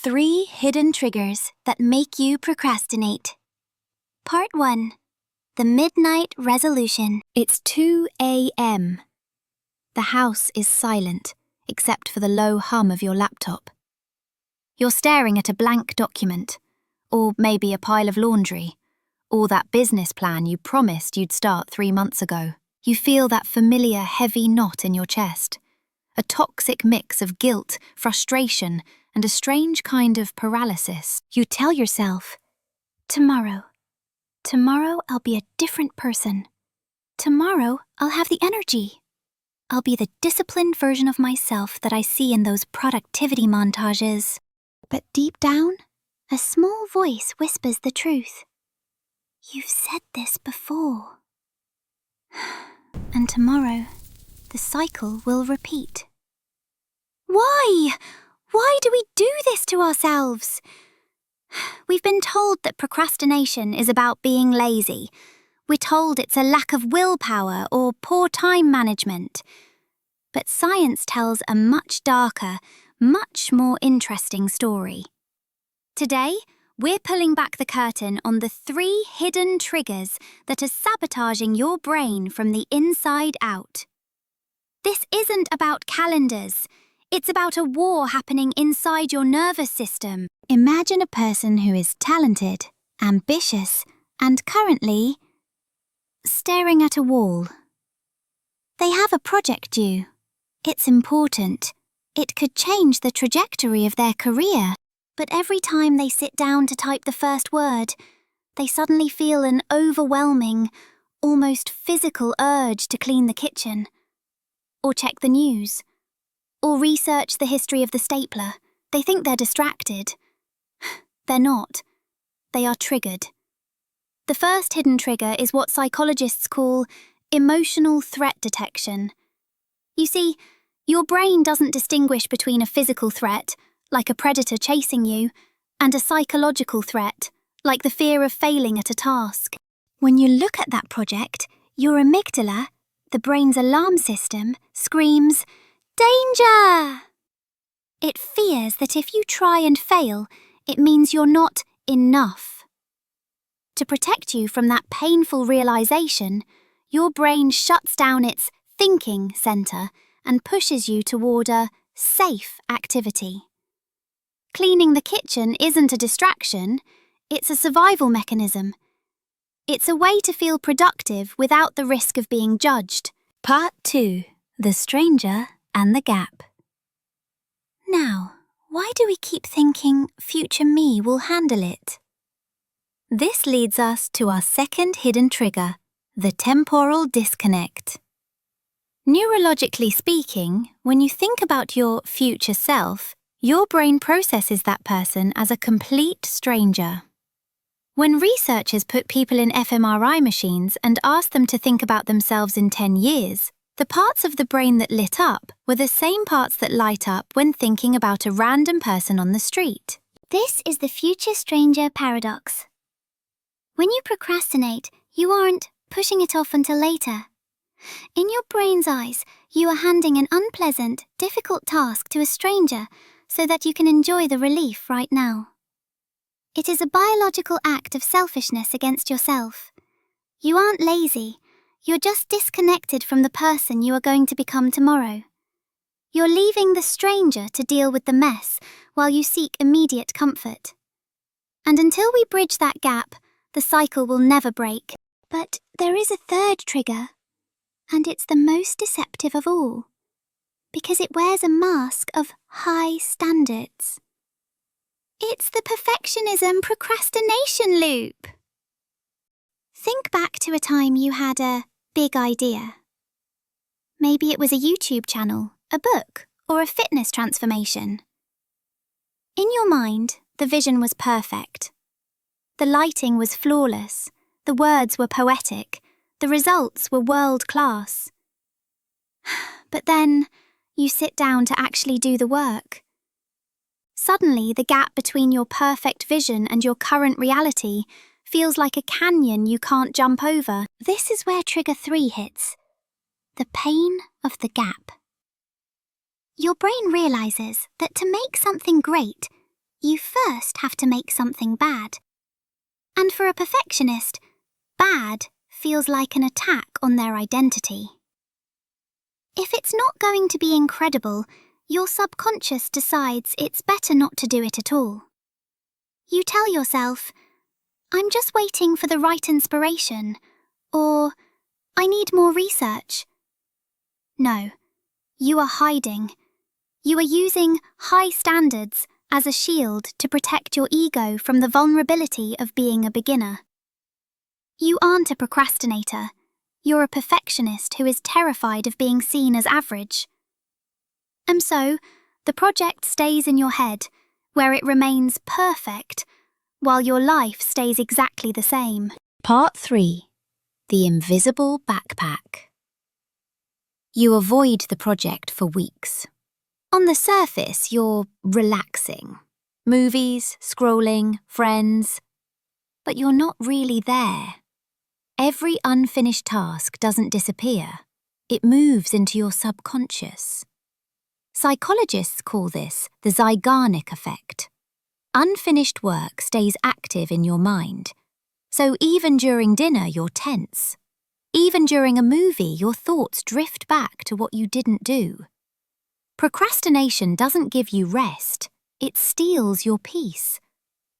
3 hidden triggers that make you procrastinate. Part 1. The Midnight Resolution. It's 2 a.m. The house is silent, except for the low hum of your laptop. You're staring at a blank document, or maybe a pile of laundry, or that business plan you promised you'd start 3 months ago. You feel that familiar heavy knot in your chest, a toxic mix of guilt, frustration, and a strange kind of paralysis. You tell yourself, tomorrow I'll be a different person. Tomorrow I'll have the energy. I'll be the disciplined version of myself that I see in those productivity montages. But deep down, a small voice whispers the truth. You've said this before. And tomorrow, the cycle will repeat. Why? Why do we do this to ourselves? We've been told that procrastination is about being lazy. We're told it's a lack of willpower or poor time management. But science tells a much darker, much more interesting story. Today, we're pulling back the curtain on the 3 hidden triggers that are sabotaging your brain from the inside out. This isn't about calendars. It's about a war happening inside your nervous system. Imagine a person who is talented, ambitious, and currently staring at a wall. They have a project due. It's important. It could change the trajectory of their career. But every time they sit down to type the first word, they suddenly feel an overwhelming, almost physical urge to clean the kitchen, or check the news, or research the history of the stapler. They think they're distracted. They're not. They are triggered. The first hidden trigger is what psychologists call emotional threat detection. You see, your brain doesn't distinguish between a physical threat, like a predator chasing you, and a psychological threat, like the fear of failing at a task. When you look at that project, your amygdala, the brain's alarm system, screams, "Danger!" It fears that if you try and fail, it means you're not enough. To protect you from that painful realization, your brain shuts down its thinking center and pushes you toward a safe activity. Cleaning the kitchen isn't a distraction, it's a survival mechanism. It's a way to feel productive without the risk of being judged. Part 2. The Stranger and the Gap. Now, why do we keep thinking future me will handle it? This leads us to our second hidden trigger, the temporal disconnect. Neurologically speaking, when you think about your future self, your brain processes that person as a complete stranger. When researchers put people in fMRI machines and asked them to think about themselves in 10 years, the parts of the brain that lit up were the same parts that light up when thinking about a random person on the street. This is the future stranger paradox. When you procrastinate, you aren't pushing it off until later. In your brain's eyes, you are handing an unpleasant, difficult task to a stranger so that you can enjoy the relief right now. It is a biological act of selfishness against yourself. You aren't lazy, you're just disconnected from the person you are going to become tomorrow. You're leaving the stranger to deal with the mess while you seek immediate comfort. And until we bridge that gap, the cycle will never break. But there is a third trigger, and it's the most deceptive of all, because it wears a mask of high standards. It's the perfectionism procrastination loop. Think back to a time you had a big idea. Maybe it was a YouTube channel, a book, or a fitness transformation. In your mind, the vision was perfect. The lighting was flawless, the words were poetic, the results were world-class. But then, you sit down to actually do the work. Suddenly, the gap between your perfect vision and your current reality feels like a canyon you can't jump over. This is where trigger 3 hits. The pain of the gap. Your brain realizes that to make something great, you first have to make something bad. And for a perfectionist, bad feels like an attack on their identity. If it's not going to be incredible, your subconscious decides it's better not to do it at all. You tell yourself, I'm just waiting for the right inspiration, or I need more research. No, you are hiding. You are using high standards as a shield to protect your ego from the vulnerability of being a beginner. You aren't a procrastinator. You're a perfectionist who is terrified of being seen as average. And so, the project stays in your head, where it remains perfect, while your life stays exactly the same. Part 3. The Invisible Backpack. You avoid the project for weeks. On the surface, you're relaxing. Movies, scrolling, friends. But you're not really there. Every unfinished task doesn't disappear. It moves into your subconscious. Psychologists call this the Zeigarnik effect. Unfinished work stays active in your mind. So even during dinner, you're tense. Even during a movie, your thoughts drift back to what you didn't do. Procrastination doesn't give you rest. It steals your peace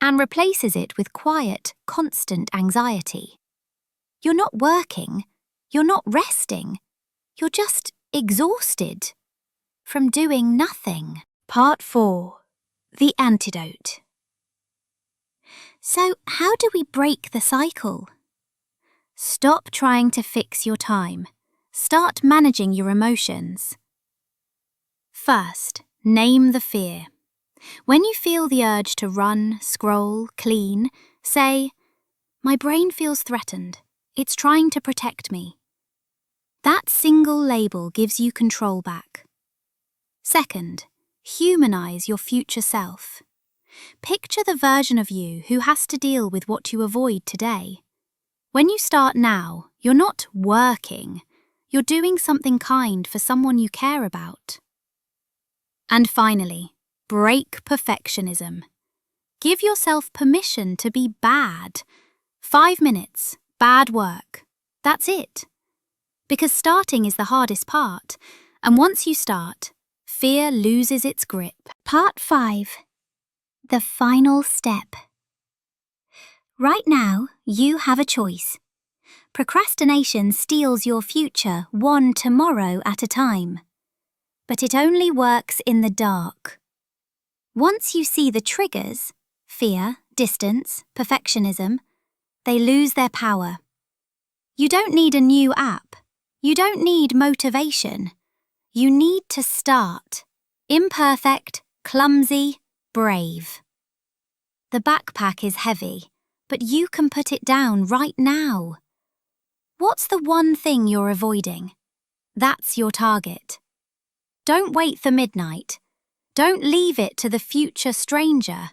and replaces it with quiet, constant anxiety. You're not working. You're not resting. You're just exhausted from doing nothing. Part 4. The Antidote. So, how do we break the cycle? Stop trying to fix your time. Start managing your emotions. First, name the fear. When you feel the urge to run, scroll, clean, say, "My brain feels threatened. It's trying to protect me." That single label gives you control back. Second, humanize your future self. Picture the version of you who has to deal with what you avoid today. When you start now, you're not working. You're doing something kind for someone you care about. And finally, break perfectionism. Give yourself permission to be bad. 5 minutes, bad work. That's it. Because starting is the hardest part, and once you start, fear loses its grip. Part 5. The final step. Right now, you have a choice. Procrastination steals your future one tomorrow at a time. But it only works in the dark. Once you see the triggers, fear, distance, perfectionism, they lose their power. You don't need a new app. You don't need motivation. You need to start. Imperfect, clumsy, brave. The backpack is heavy, but you can put it down right now. What's the one thing you're avoiding? That's your target. Don't wait for midnight. Don't leave it to the future stranger.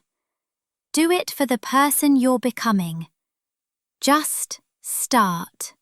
Do it for the person you're becoming. Just start.